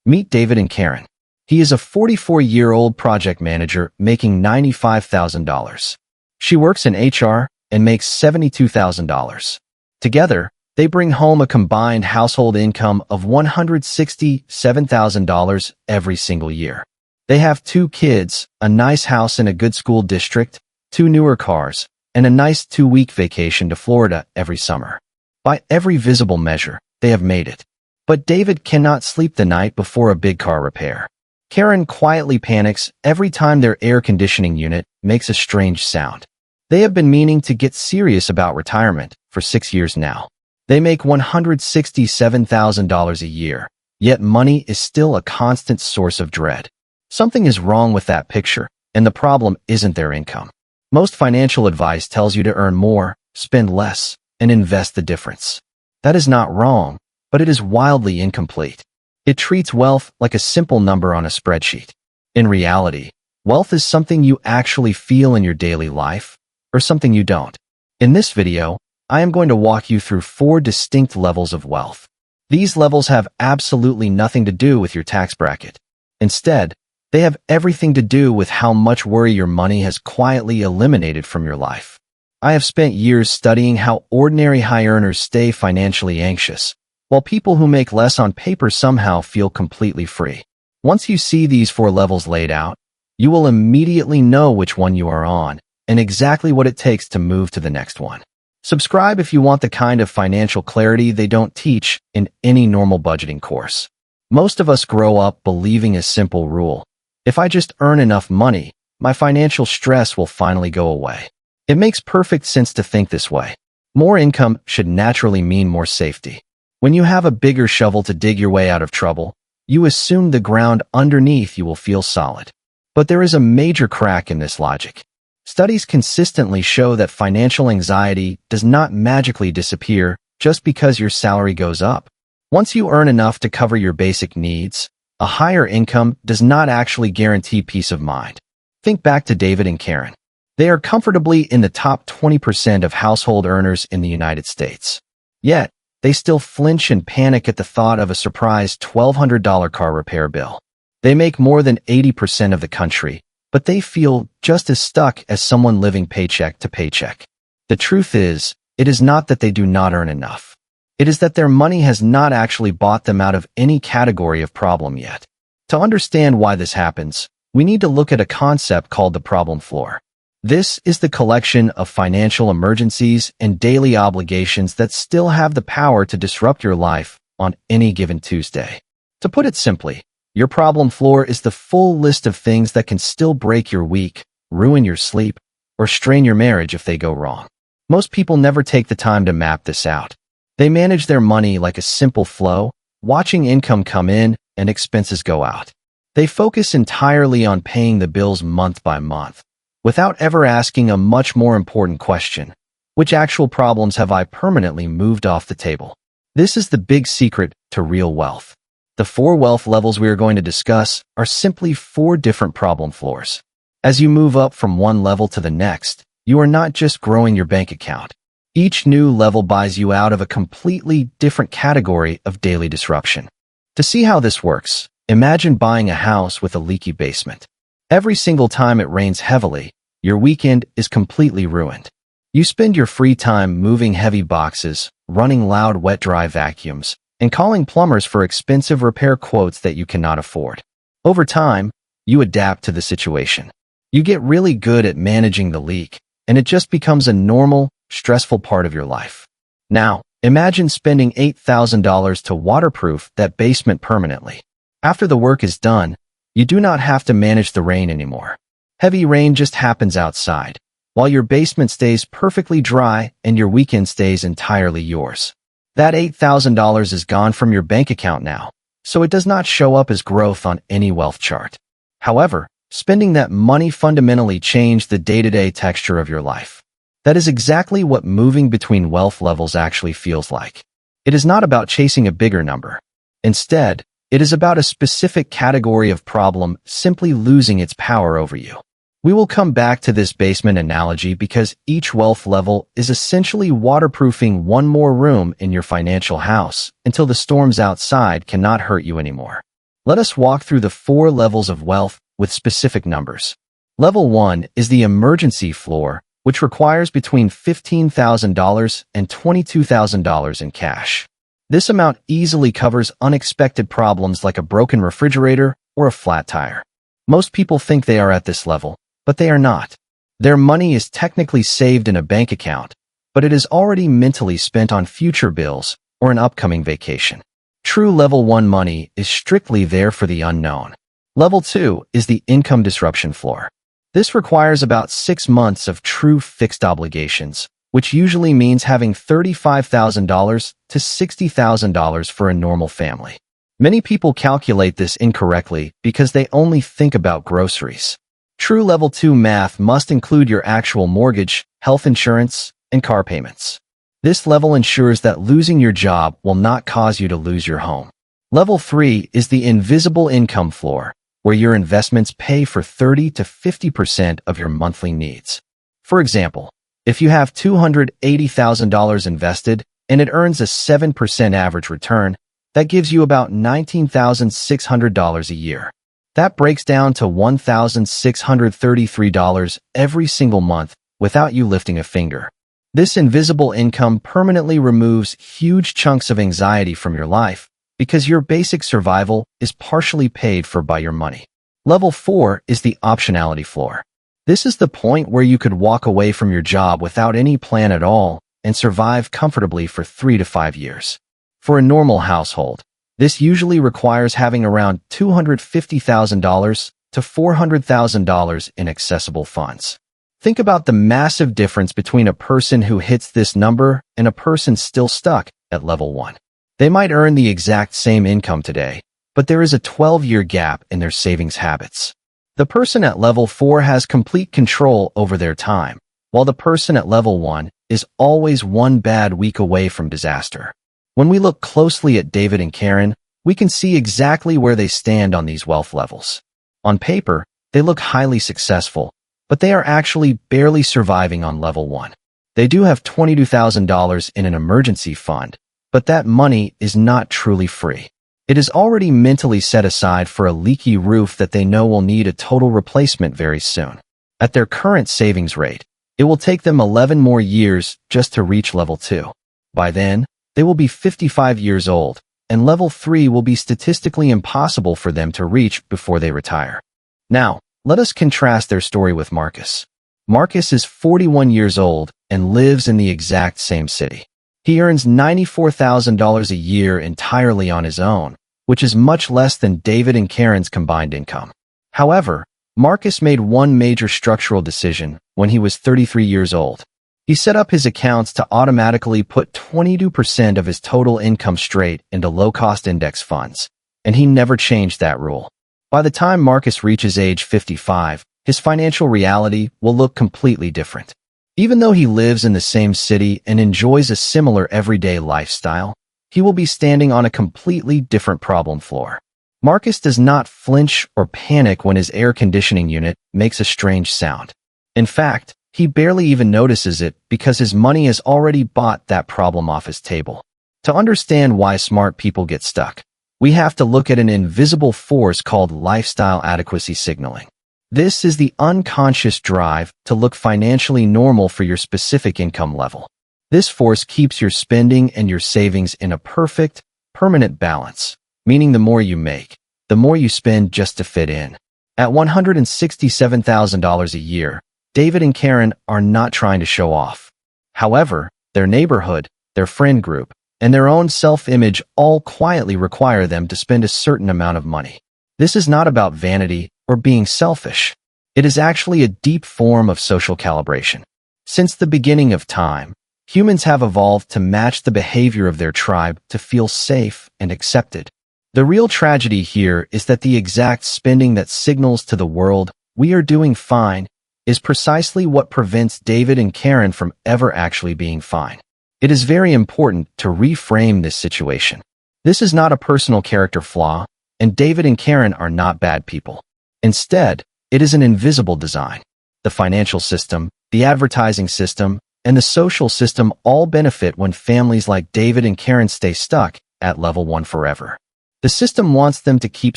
Meet David and Karen. He is a 44-year-old project manager making $95,000. She works in HR and makes $72,000. Together, they bring home a combined household income of $167,000 every single year. They have 2 kids, a nice house in a good school district, 2 newer cars, and a nice 2-week vacation to Florida every summer. By every visible measure, they have made it. But David cannot sleep the night before a big car repair. Karen quietly panics every time their air conditioning unit makes a strange sound. They have been meaning to get serious about retirement for 6 years now. They make $167,000 a year, yet money is still a constant source of dread. Something is wrong with that picture, and the problem isn't their income. Most financial advice tells you to earn more, spend less, and invest the difference. That is not wrong, but it is wildly incomplete. It treats wealth like a simple number on a spreadsheet. In reality, wealth is something you actually feel in your daily life, or something you don't. In this video, I am going to walk you through 4 distinct levels of wealth. These levels have absolutely nothing to do with your tax bracket. Instead, they have everything to do with how much worry your money has quietly eliminated from your life. I have spent years studying how ordinary high earners stay financially anxious, while people who make less on paper somehow feel completely free. Once you see these 4 levels laid out, you will immediately know which one you are on and exactly what it takes to move to the next one. Subscribe if you want the kind of financial clarity they don't teach in any normal budgeting course. Most of us grow up believing a simple rule: if I just earn enough money, my financial stress will finally go away. It makes perfect sense to think this way. More income should naturally mean more safety. When you have a bigger shovel to dig your way out of trouble, you assume the ground underneath you will feel solid. But there is a major crack in this logic. Studies consistently show that financial anxiety does not magically disappear just because your salary goes up. Once you earn enough to cover your basic needs, a higher income does not actually guarantee peace of mind. Think back to David and Karen. They are comfortably in the top 20% of household earners in the United States. Yet, they still flinch and panic at the thought of a surprise $1,200 car repair bill. They make more than 80% of the country, but they feel just as stuck as someone living paycheck to paycheck. The truth is, it is not that they do not earn enough. It is that their money has not actually bought them out of any category of problem yet. To understand why this happens, we need to look at a concept called the problem floor. This is the collection of financial emergencies and daily obligations that still have the power to disrupt your life on any given Tuesday. To put it simply, your problem floor is the full list of things that can still break your week, ruin your sleep, or strain your marriage if they go wrong. Most people never take the time to map this out. They manage their money like a simple flow, watching income come in and expenses go out. They focus entirely on paying the bills month by month, without ever asking a much more important question: which actual problems have I permanently moved off the table? This is the big secret to real wealth. The 4 wealth levels we are going to discuss are simply 4 different problem floors. As you move up from one level to the next, you are not just growing your bank account. Each new level buys you out of a completely different category of daily disruption. To see how this works, imagine buying a house with a leaky basement. Every single time it rains heavily, your weekend is completely ruined. You spend your free time moving heavy boxes, running loud wet-dry vacuums, and calling plumbers for expensive repair quotes that you cannot afford. Over time, you adapt to the situation. You get really good at managing the leak, and it just becomes a normal, stressful part of your life. Now, imagine spending $8,000 to waterproof that basement permanently. After the work is done, you do not have to manage the rain anymore. Heavy rain just happens outside, while your basement stays perfectly dry and your weekend stays entirely yours. That $8,000 is gone from your bank account now, so it does not show up as growth on any wealth chart. However, spending that money fundamentally changed the day-to-day texture of your life. That is exactly what moving between wealth levels actually feels like. It is not about chasing a bigger number. Instead, it is about a specific category of problem simply losing its power over you. We will come back to this basement analogy because each wealth level is essentially waterproofing one more room in your financial house until the storms outside cannot hurt you anymore. Let us walk through the 4 levels of wealth with specific numbers. Level 1 is the emergency floor, which requires between $15,000 and $22,000 in cash. This amount easily covers unexpected problems like a broken refrigerator or a flat tire. Most people think they are at this level, but they are not. Their money is technically saved in a bank account, but it is already mentally spent on future bills or an upcoming vacation. True Level 1 money is strictly there for the unknown. Level 2 is the income disruption floor. This requires about 6 months of true fixed obligations, which usually means having $35,000 to $60,000 for a normal family. Many people calculate this incorrectly because they only think about groceries. True Level 2 math must include your actual mortgage, health insurance, and car payments. This level ensures that losing your job will not cause you to lose your home. Level 3 is the invisible income floor, where your investments pay for 30 to 50% of your monthly needs. For example, if you have $280,000 invested and it earns a 7% average return, that gives you about $19,600 a year. That breaks down to $1,633 every single month without you lifting a finger. This invisible income permanently removes huge chunks of anxiety from your life because your basic survival is partially paid for by your money. Level 4 is the optionality floor. This is the point where you could walk away from your job without any plan at all and survive comfortably for 3 to 5 years. For a normal household, this usually requires having around $250,000 to $400,000 in accessible funds. Think about the massive difference between a person who hits this number and a person still stuck at level 1. They might earn the exact same income today, but there is a 12-year gap in their savings habits. The person at level 4 has complete control over their time, while the person at level 1 is always one bad week away from disaster. When we look closely at David and Karen, we can see exactly where they stand on these wealth levels. On paper, they look highly successful, but they are actually barely surviving on level 1. They do have $22,000 in an emergency fund, but that money is not truly free. It is already mentally set aside for a leaky roof that they know will need a total replacement very soon. At their current savings rate, it will take them 11 more years just to reach level 2. By then, they will be 55 years old, and level 3 will be statistically impossible for them to reach before they retire. Now, let us contrast their story with Marcus. Marcus is 41 years old and lives in the exact same city. He earns $94,000 a year entirely on his own, which is much less than David and Karen's combined income. However, Marcus made one major structural decision when he was 33 years old. He set up his accounts to automatically put 22% of his total income straight into low-cost index funds, and he never changed that rule. By the time Marcus reaches age 55, his financial reality will look completely different. Even though he lives in the same city and enjoys a similar everyday lifestyle, he will be standing on a completely different problem floor. Marcus does not flinch or panic when his air conditioning unit makes a strange sound. In fact, he barely even notices it because his money has already bought that problem off his table. To understand why smart people get stuck, we have to look at an invisible force called lifestyle adequacy signaling. This is the unconscious drive to look financially normal for your specific income level. This force keeps your spending and your savings in a perfect, permanent balance, meaning the more you make, the more you spend just to fit in. At $167,000 a year, David and Karen are not trying to show off. However, their neighborhood, their friend group, and their own self-image all quietly require them to spend a certain amount of money. This is not about vanity or being selfish. It is actually a deep form of social calibration. Since the beginning of time, humans have evolved to match the behavior of their tribe to feel safe and accepted. The real tragedy here is that the exact spending that signals to the world we are doing fine is precisely what prevents David and Karen from ever actually being fine. It is very important to reframe this situation. This is not a personal character flaw, and David and Karen are not bad people. Instead, it is an invisible design. The financial system, the advertising system, and the social system all benefit when families like David and Karen stay stuck at level 1 forever. The system wants them to keep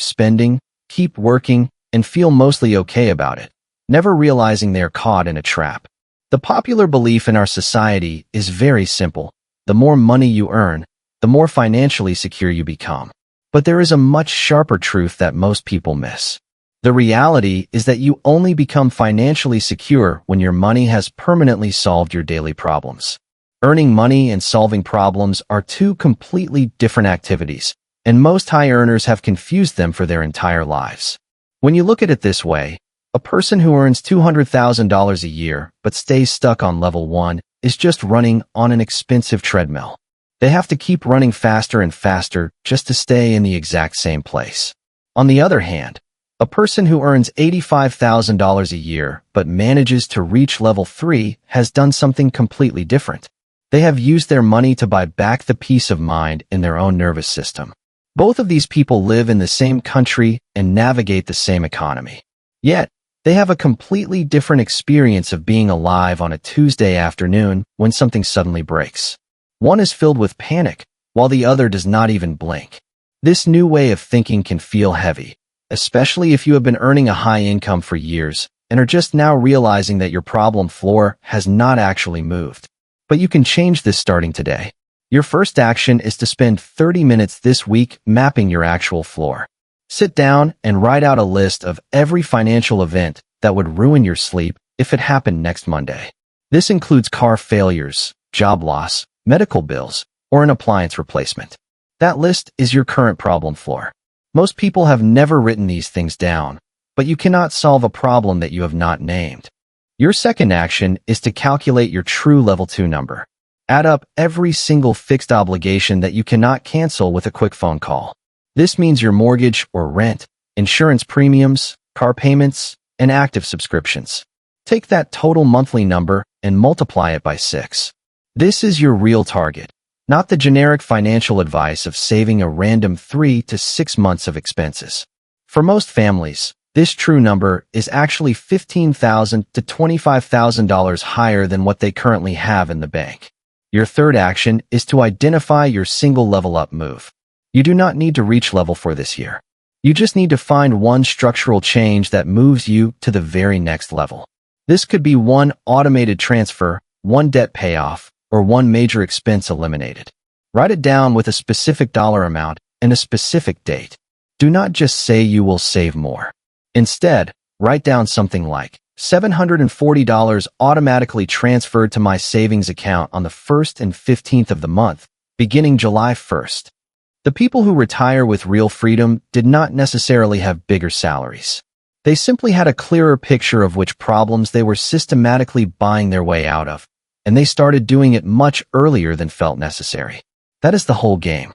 spending, keep working, and feel mostly okay about it, never realizing they are caught in a trap. The popular belief in our society is very simple. The more money you earn, the more financially secure you become. But there is a much sharper truth that most people miss. The reality is that you only become financially secure when your money has permanently solved your daily problems. Earning money and solving problems are two completely different activities, and most high earners have confused them for their entire lives. When you look at it this way, a person who earns $200,000 a year but stays stuck on level 1 is just running on an expensive treadmill. They have to keep running faster and faster just to stay in the exact same place. On the other hand, a person who earns $85,000 a year but manages to reach level 3 has done something completely different. They have used their money to buy back the peace of mind in their own nervous system. Both of these people live in the same country and navigate the same economy. Yet, they have a completely different experience of being alive on a Tuesday afternoon when something suddenly breaks. One is filled with panic, while the other does not even blink. This new way of thinking can feel heavy, especially if you have been earning a high income for years and are just now realizing that your problem floor has not actually moved. But you can change this starting today. Your first action is to spend 30 minutes this week mapping your actual floor. Sit down and write out a list of every financial event that would ruin your sleep if it happened next Monday. This includes car failures, job loss, medical bills, or an appliance replacement. That list is your current problem floor. Most people have never written these things down, but you cannot solve a problem that you have not named. Your second action is to calculate your true level 2 number. Add up every single fixed obligation that you cannot cancel with a quick phone call. This means your mortgage or rent, insurance premiums, car payments, and active subscriptions. Take that total monthly number and multiply it by 6. This is your real target, not the generic financial advice of saving a random 3 to 6 months of expenses. For most families, this true number is actually $15,000 to $25,000 higher than what they currently have in the bank. Your third action is to identify your single level up move. You do not need to reach level 4 this year. You just need to find one structural change that moves you to the very next level. This could be one automated transfer, one debt payoff, or one major expense eliminated. Write it down with a specific dollar amount and a specific date. Do not just say you will save more. Instead, write down something like $740 automatically transferred to my savings account on the 1st and 15th of the month, beginning July 1st. The people who retire with real freedom did not necessarily have bigger salaries. They simply had a clearer picture of which problems they were systematically buying their way out of, and they started doing it much earlier than felt necessary. That is the whole game.